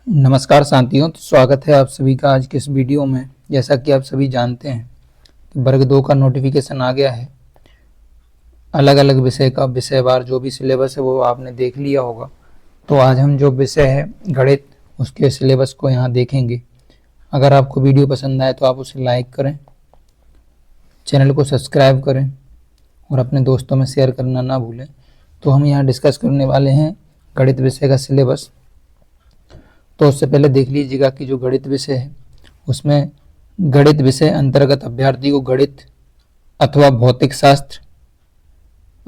नमस्कार साथियों, तो स्वागत है आप सभी का आज के इस वीडियो में। जैसा कि आप सभी जानते हैं कि वर्ग 2 का नोटिफिकेशन आ गया है। अलग अलग विषय का विषयवार जो भी सिलेबस है वो आपने देख लिया होगा। तो आज हम जो विषय है गणित, उसके सिलेबस को यहाँ देखेंगे। अगर आपको वीडियो पसंद आए तो आप उसे लाइक करें, चैनल को सब्सक्राइब करें और अपने दोस्तों में शेयर करना ना भूलें। तो हम यहाँ डिस्कस करने वाले हैं गणित विषय का सिलेबस। तो उससे पहले देख लीजिएगा कि जो गणित विषय है उसमें गणित विषय अंतर्गत अभ्यर्थी को गणित अथवा भौतिक शास्त्र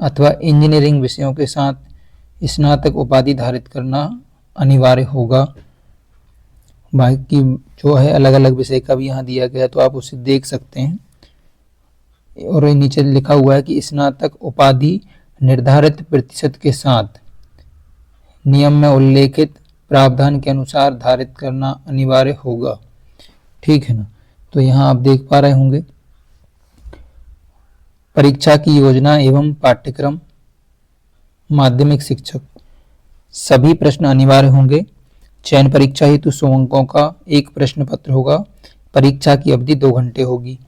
अथवा इंजीनियरिंग विषयों के साथ स्नातक उपाधि धारित करना अनिवार्य होगा। बाकी जो है अलग अलग विषय का भी यहाँ दिया गया, तो आप उसे देख सकते हैं। और नीचे लिखा हुआ है कि स्नातक उपाधि निर्धारित प्रतिशत के साथ नियम में उल्लेखित प्रावधान के अनुसार धारित करना अनिवार्य होगा। ठीक है ना। तो यहाँ आप देख पा रहे होंगे परीक्षा की योजना एवं पाठ्यक्रम, माध्यमिक शिक्षक, सभी प्रश्न अनिवार्य होंगे। चयन परीक्षा हेतु 100 अंकों का एक प्रश्न पत्र होगा। परीक्षा की अवधि 2 घंटे होगी।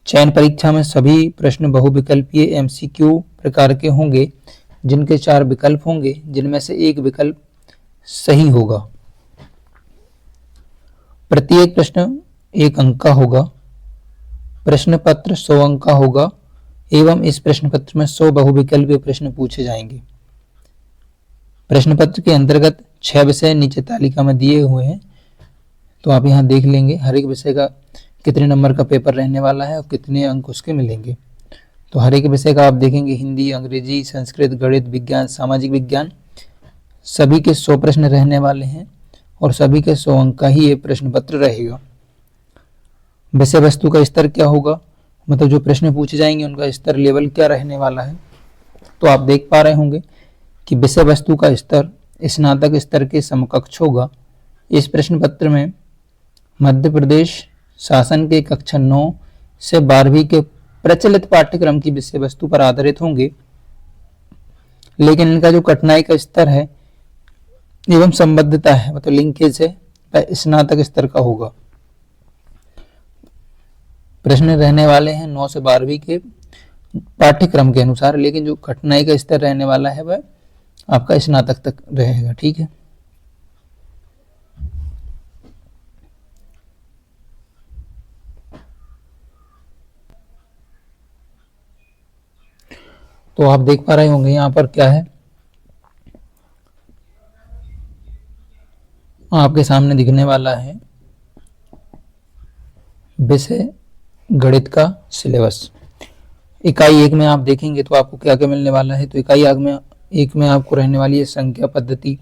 चयन परीक्षा में सभी प्रश्न बहुविकल्पीय MCQ प्रकार के होंगे, जिनके 4 विकल्प होंगे, जिनमें से एक विकल्प सही होगा। प्रत्येक प्रश्न 1 अंक का होगा। प्रश्न पत्र 100 अंक का होगा एवं इस प्रश्न पत्र में 100 बहुविकल्पीय प्रश्न पूछे जाएंगे। प्रश्न पत्र के अंतर्गत 6 विषय नीचे तालिका में दिए हुए हैं, तो आप यहाँ देख लेंगे हर एक विषय का कितने नंबर का पेपर रहने वाला है और कितने अंक उसके मिलेंगे। तो हर एक विषय का आप देखेंगे हिंदी, अंग्रेजी, संस्कृत, गणित, विज्ञान, सामाजिक विज्ञान, सभी के 100 प्रश्न रहने वाले हैं और सभी के 100 अंक का ही ये प्रश्न पत्र रहेगा। विषय वस्तु का स्तर क्या होगा, मतलब जो प्रश्न पूछे जाएंगे उनका स्तर लेवल क्या रहने वाला है। तो आप देख पा रहे होंगे कि विषय वस्तु का स्तर स्नातक स्तर के समकक्ष होगा। इस प्रश्न पत्र में मध्य प्रदेश शासन के कक्षा 9 से 12वीं के प्रचलित पाठ्यक्रम की विषय वस्तु पर आधारित होंगे, लेकिन इनका जो कठिनाई का स्तर है एवं संबद्धता है, मतलब लिंकेज है, स्नातक स्तर का होगा। प्रश्न रहने वाले हैं 9 से 12वीं के पाठ्यक्रम के अनुसार, लेकिन जो कठिनाई का स्तर रहने वाला है वह आपका स्नातक तक रहेगा। ठीक है। तो आप देख पा रहे होंगे यहाँ पर क्या है, आपके सामने दिखने वाला है विषय गणित का सिलेबस। इकाई 1 में आप देखेंगे तो आपको क्या क्या मिलने वाला है। तो इकाई 1 में आपको रहने वाली है संख्या पद्धति।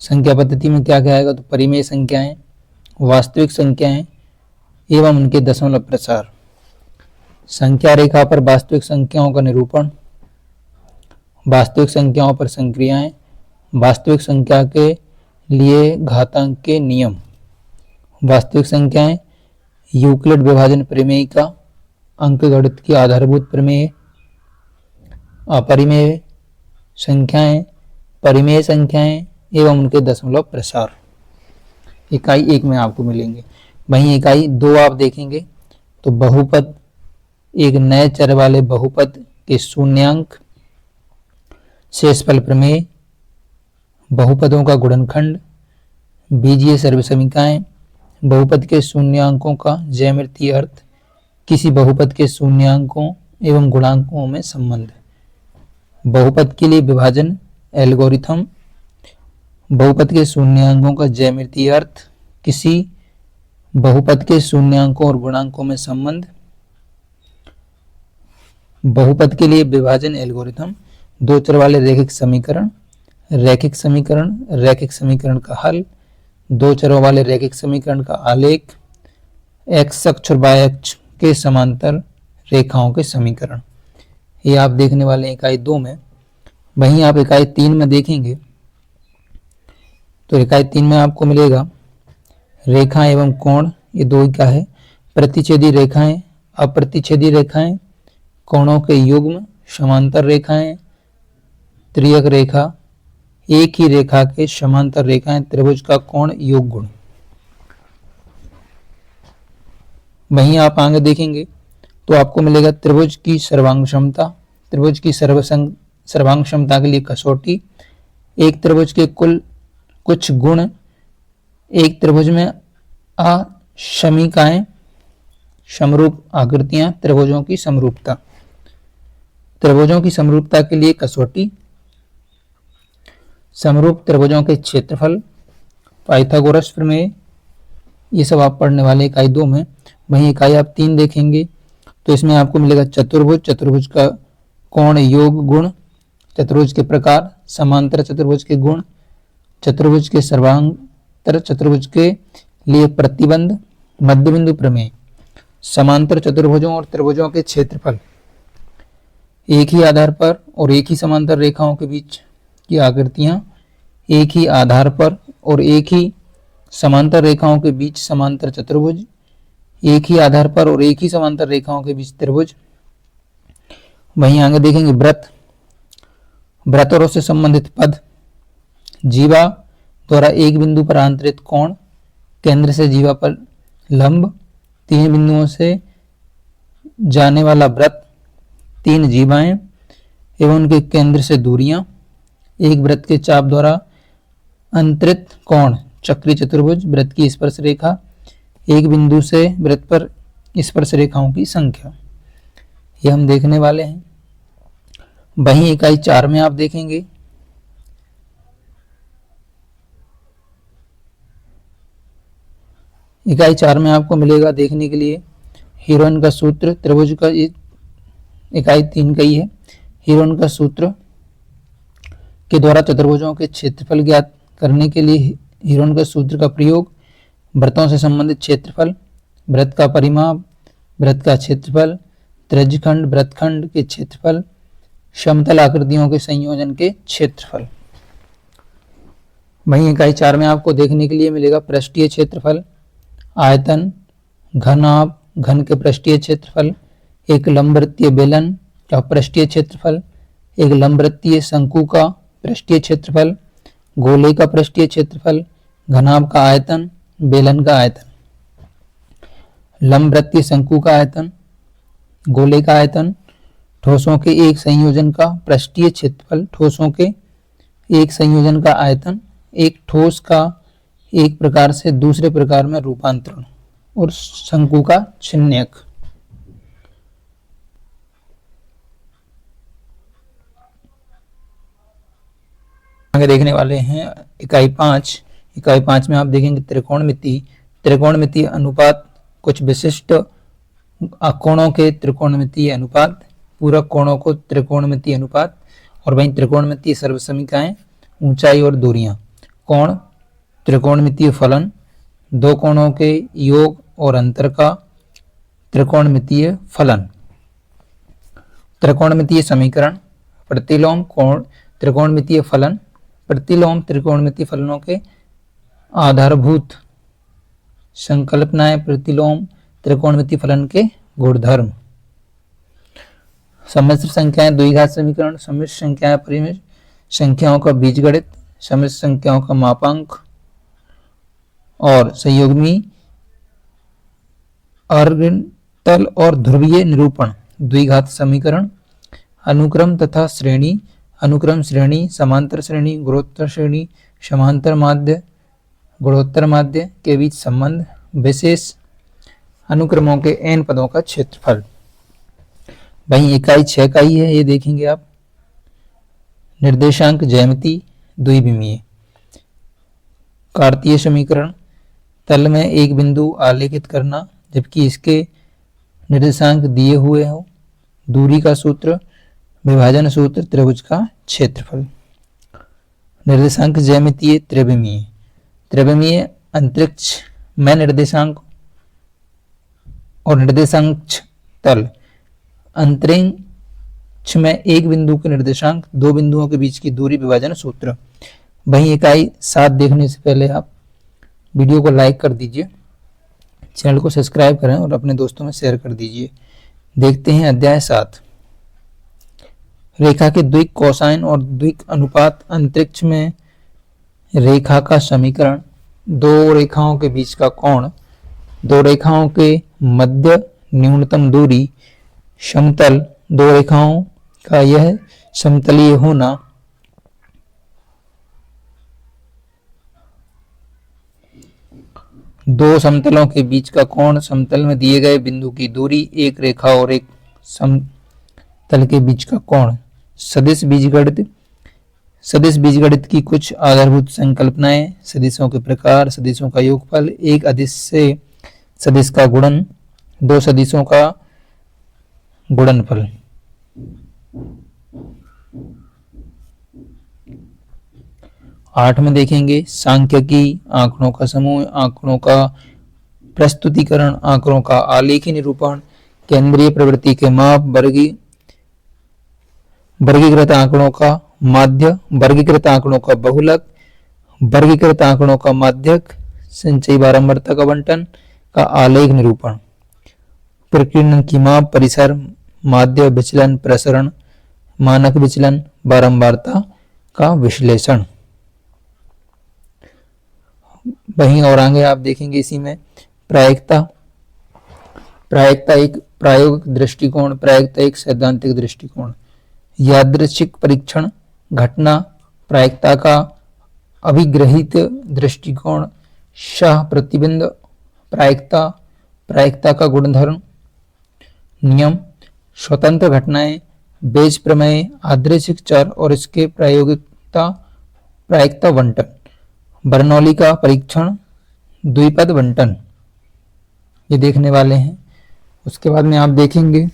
संख्या पद्धति में क्या क्या आएगा, तो परिमेय संख्याएं, वास्तविक संख्याएं एवं उनके दशमलव प्रसार, संख्या रेखा पर वास्तविक संख्याओं का निरूपण, वास्तविक संख्याओं पर संक्रियाएं, वास्तविक संख्या के लिए घातांक के नियम, वास्तविक संख्याएं, यूक्लिड विभाजन प्रमेय का अंकगणित की आधारभूत प्रमेय, अपरिमेय संख्याएं, परिमेय संख्याएं एवं उनके दशमलव प्रसार इकाई 1 में आपको मिलेंगे। वहीं इकाई 2 आप देखेंगे तो बहुपद, एक नए चर वाले बहुपद के शून्यांक, शेषफल प्रमेय, बहुपदों का गुणनखंड, बीजीय सर्वसमीकाएं, बहुपद के शून्यांकों का ज्यामितीय अर्थ, किसी बहुपद के शून्यांकों एवं गुणांकों में संबंध, बहुपद के लिए विभाजन एल्गोरिथम, बहुपद के शून्यांकों का ज्यामितीय अर्थ, किसी बहुपद के शून्यांकों और गुणांकों में संबंध, बहुपद के लिए विभाजन एल्गोरिथम, 2 चर वाले रैखिक समीकरण, रैखिक समीकरण, रैखिक समीकरण का हल, 2 चरों वाले रैखिक समीकरण का आलेख, एक्स अक्ष और वाई अक्ष के समांतर रेखाओं के समीकरण, ये आप देखने वाले हैं इकाई 2 में। वहीं आप इकाई 3 में देखेंगे तो इकाई 3 में आपको मिलेगा रेखा एवं कोण, ये 2 क्या है, प्रतिच्छेदी रेखाएं, अप्रतिच्छेदी रेखाएं, कोणों के युग्म, समांतर रेखाएं, त्रियक रेखा, एक ही रेखा के समांतर रेखाएं त्रिभुज का कोण योग गुण। वहीं आप आगे देखेंगे तो आपको मिलेगा त्रिभुज की सर्वांग क्षमता, त्रिभुज की सर्वांग क्षमता के लिए कसौटी, एक त्रिभुज के कुल कुछ गुण, एक त्रिभुज में अशमिकाएं, समरूप आकृतियां, त्रिभुजों की समरूपता। त्रिभुजों की समरूपता के लिए कसौटी, समरूप त्रिभुजों के क्षेत्रफल, पाइथागोरस प्रमेय, ये सब आप पढ़ने वाले इकाई 2 में। वहीं इकाई आप 3 देखेंगे तो इसमें आपको मिलेगा चतुर्भुज, चतुर्भुज का कोण योग गुण, चतुर्भुज के प्रकार, समांतर चतुर्भुज के गुण, चतुर्भुज के सर्वांतर चतुर्भुज के लिए प्रतिबंध, मध्यबिंदु प्रमेय, समांतर चतुर्भुजों और त्रिभुजों के क्षेत्रफल, एक ही आधार पर और एक ही समांतर रेखाओं के बीच की आकृतियां, एक ही आधार पर और एक ही समांतर रेखाओं के बीच समांतर चतुर्भुज, एक ही आधार पर और एक ही समांतर रेखाओं के बीच त्रिभुज। वहीं आगे देखेंगे वृत्त, वृत्त और उससे संबंधित पद, जीवा द्वारा एक बिंदु पर आंतरित कोण, केंद्र से जीवा पर लंब, 3 बिंदुओं से जाने वाला वृत्त, 3 जीवाएं एवं उनके केंद्र से दूरियां, एक वृत्त के चाप द्वारा अंतरित कोण, चक्रीय चतुर्भुज, वृत्त की स्पर्श रेखा, एक बिंदु से वृत्त पर स्पर्श रेखाओं की संख्या, ये हम देखने वाले हैं। वहीं इकाई 4 में आप देखेंगे इकाई 4 में आपको मिलेगा देखने के लिए हीरोइन का सूत्र, त्रिभुज का इकाई 3 का ही है। हीरोइन का सूत्र के द्वारा चतुर्भुजों के क्षेत्रफल ज्ञात करने के लिए हीरोइन का सूत्र का प्रयोग, वृत्तों से संबंधित क्षेत्रफल, वृत्त का परिमाप, वृत्त का क्षेत्रफल, त्रिज्यखंड वृत्तखंड के क्षेत्रफल, समतल आकृतियों के संयोजन के क्षेत्रफल। वहीं इकाई 4 में आपको देखने के लिए मिलेगा पृष्ठीय क्षेत्रफल, आयतन, घनाभ, घन के पृष्ठीय क्षेत्रफल, एक लंबवृत्तीय बेलन का पृष्ठीय क्षेत्रफल, एक लंबवृत्तीय शंकु का पृष्ठीय क्षेत्रफल, गोले का पृष्ठीय क्षेत्रफल, घनाभ का आयतन, बेलन का आयतन, लंबवृत्तीय शंकु का आयतन, गोले का आयतन, ठोसों के एक संयोजन का पृष्ठीय क्षेत्रफल, ठोसों के एक संयोजन का आयतन, एक ठोस का एक प्रकार से दूसरे प्रकार में रूपांतरण और शंकु का छिन्नक। आगे देखने वाले हैं इकाई 5। इकाई 5 में आप देखेंगे त्रिकोणमिति, त्रिकोणमितीय अनुपात, कुछ विशिष्ट कोणों के त्रिकोणमितीय अनुपात, पूरक कोणों को त्रिकोणमितीय अनुपात, और वहीं त्रिकोणमितीय सर्वसमीकाएं, ऊंचाई और दूरियां, कोण, त्रिकोणमितीय फलन, दो कोणों के योग और अंतर का त्रिकोणमितीय फलन, त्रिकोणमितीय समीकरण, प्रतिलोम कोण त्रिकोणमितीय फलन, प्रतिलोम त्रिकोणमितीय फलनों के आधारभूत संकल्पनाएं, प्रतिलोम त्रिकोणमितीय फलन के गुणधर्म, सम्मिश्र संख्याएं द्विघात समीकरण, सम्मिश्र संख्याएं परिमित संख्याओं का बीजगणित, सम्मिश्र संख्याओं का मापांक और संयुग्मी अर्गतल और ध्रुवीय निरूपण, द्विघात समीकरण, अनुक्रम तथा श्रेणी, अनुक्रम श्रेणी, समांतर श्रेणी, गुणोत्तर श्रेणी, समांतर माध्य, गुणोत्तर माध्य के बीच संबंध, विशेष अनुक्रमों के n पदों का क्षेत्रफल। वहीं इकाई 6 का ही है, ये देखेंगे आप, निर्देशांक ज्यामिति द्विविमीय, कार्तीय समीकरण, तल में एक बिंदु आलेखित करना जबकि इसके निर्देशांक दिए हुए हो, दूरी का सूत्र, विभाजन सूत्र, त्रिभुज का क्षेत्रफल। निर्देशांक ज्यामितीय त्रिविमीय, त्रिविमीय अंतरिक्ष में निर्देशांक और निर्देशांक तल, अंतरिक्ष में एक बिंदु के निर्देशांक, दो बिंदुओं के बीच की दूरी, विभाजन सूत्र। वहीं इकाई 7 देखने से पहले आप वीडियो को लाइक कर दीजिए, चैनल को सब्सक्राइब करें और अपने दोस्तों में शेयर कर दीजिए। देखते हैं अध्याय 7। रेखा के द्विक कोसाइन और द्विक अनुपात अंतरिक्ष में रेखा का समीकरण, दो रेखाओं के बीच का कोण, दो रेखाओं के मध्य न्यूनतम दूरी, समतल, दो रेखाओं का यह समतलीय होना, दो समतलों के बीच का कोण, समतल में दिए गए बिंदु की दूरी, एक रेखा और एक समतल के बीच का कोण, सदिश बीजगणित, सदिश बीजगणित की कुछ आधारभूत संकल्पनाएं, सदिशों के प्रकार, सदिशों का योगफल, एक अदिश से सदिश का गुणन, दो सदिशों का गुणनफल। आठ में देखेंगे सांख्यिकी, आंकड़ों का समूह, आंकड़ों का प्रस्तुतिकरण, आंकड़ों का आलेखी निरूपण, केंद्रीय प्रवृत्ति के माप, वर्गीकृत आंकड़ों का माध्य, वर्गीकृत आंकड़ों का बहुलक, वर्गीकृत आंकड़ों का माध्यक, संचयी बारंबारता का आवंटन का आलेख निरूपण, प्रकीर्णन की माप, परिसर, माध्य, विचलन, प्रसरण, मानक विचलन, बारंबारता का विश्लेषण। वहीं और आगे आप देखेंगे इसी में प्रायिकता, प्रायिकता एक प्रायोगिक दृष्टिकोण, प्रायिकता एक सैद्धांतिक दृष्टिकोण, यादृच्छिक परीक्षण, घटना, प्रायिकता का अभिग्रहित दृष्टिकोण, शाह प्रतिबंध, प्रायिकता, प्रायिकता का गुणधर्म, नियम, स्वतंत्र घटनाएं, बेज प्रमेय, यादृच्छिक चर और इसके प्रायोगिकता, प्रायिकता बंटन, बर्नौली का परीक्षण, द्विपद बंटन, ये देखने वाले हैं। उसके बाद में आप देखेंगे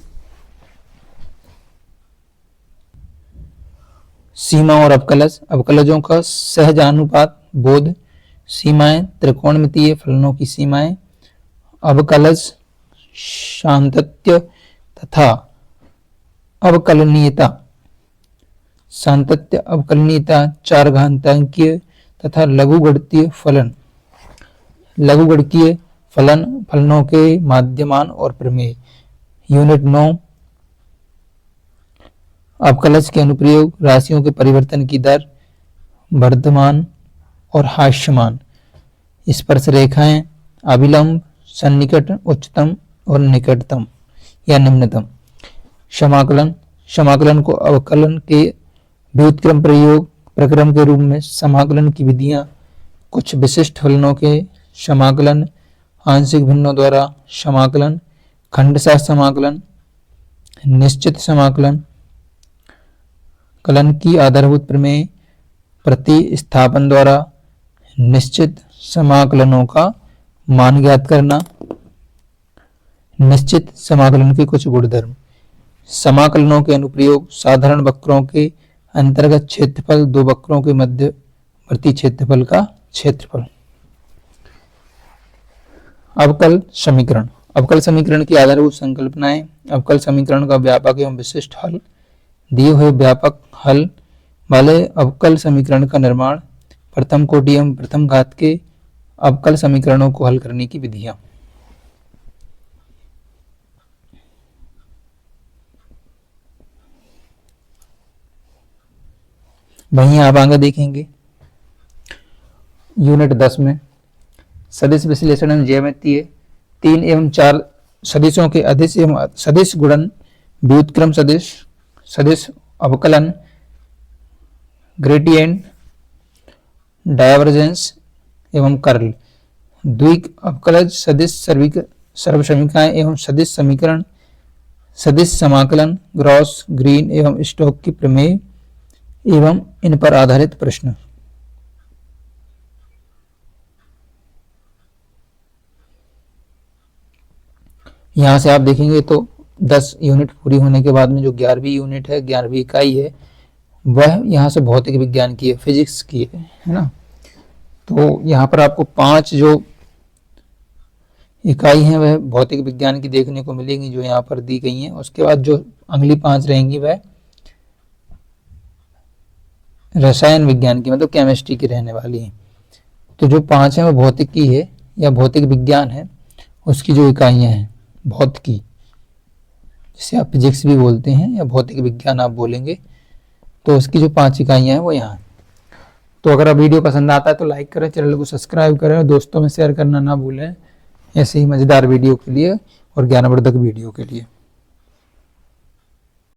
सीमा और अवकलज, अवकलजों का सहजानुपात बोध, सीमाएं, त्रिकोणमितीय फलनों की सीमाएं, अवकलज, सातत्य तथा अवकलनीयता, सातत्य, अवकलनीयता, चारघातांकीय तथा लघुगणकीय फलन, लघुगणकीय फलन, फलनों के माध्यमान और प्रमेय। यूनिट 9 अवकलज के अनुप्रयोग, राशियों के परिवर्तन की दर, वर्धमान और हास्यमान, स्पर्श रेखाएं, अभिलंब, सन्निकट, उच्चतम और निकटतम या निम्नतम, समाकलन, समाकलन को अवकलन के व्युत्क्रम प्रक्रम के रूप में, समाकलन की विधियां, कुछ विशिष्ट फलनों के समाकलन, आंशिक भिन्नों द्वारा समाकलन, खंडशः समाकलन, निश्चित समाकलन, कलन की आधारभूत प्रमेय, प्रतिस्थापन द्वारा निश्चित समाकलनों का मान ज्ञात करना, निश्चित समाकलन के कुछ गुणधर्म, समाकलनों के अनुप्रयोग, साधारण वक्रों के अंतर्गत क्षेत्रफल, दो वक्रों के मध्यवर्ती क्षेत्रफल का क्षेत्रफल। अवकल समीकरण, अवकल समीकरण की आधारभूत संकल्पनाएं, अवकल समीकरण का व्यापक एवं विशिष्ट हल, दिए हुए व्यापक हल वाले अवकल समीकरण का निर्माण, प्रथम कोटि एवं प्रथम घात के अवकल समीकरणों को हल करने की विधियां। वहीं आप आगे देखेंगे यूनिट 10 में सदिश विश्लेषण एवं ज्यामितीय, 3 एवं 4 सदिशों के अदिश एवं सदिश गुणन, व्युत्क्रम सदिश, सदिश अवकलन, ग्रेडियंट, डायवर्जेंस एवं कर्ल, द्विक अवकलज, सदिश सर्वसमीकाएं एवं सदिश समीकरण, सदिश समाकलन, ग्रॉस, ग्रीन एवं स्टोक की प्रमेय एवं इन पर आधारित प्रश्न। यहां से आप देखेंगे तो 10 यूनिट पूरी होने के बाद में जो 11वीं यूनिट है, 11वीं इकाई है, वह यहाँ से भौतिक विज्ञान की है, फिजिक्स की है ना। तो यहाँ पर आपको 5 जो इकाई हैं वह भौतिक विज्ञान की देखने को मिलेंगी जो यहाँ पर दी गई हैं। उसके बाद जो अगली 5 रहेंगी वह रसायन विज्ञान की, मतलब केमिस्ट्री की रहने वाली है। तो जो 5 है वो भौतिक की है या भौतिक विज्ञान है, उसकी जो इकाइयां हैं भौतिकी, जिसे आप फिजिक्स भी बोलते हैं या भौतिक विज्ञान आप बोलेंगे, तो उसकी जो 5 इकाइयां हैं वो यहाँ। तो अगर वीडियो पसंद आता है तो लाइक करें, चैनल को सब्सक्राइब करें और दोस्तों में शेयर करना ना भूलें ऐसे ही मज़ेदार वीडियो के लिए और ज्ञानवर्धक वीडियो के लिए।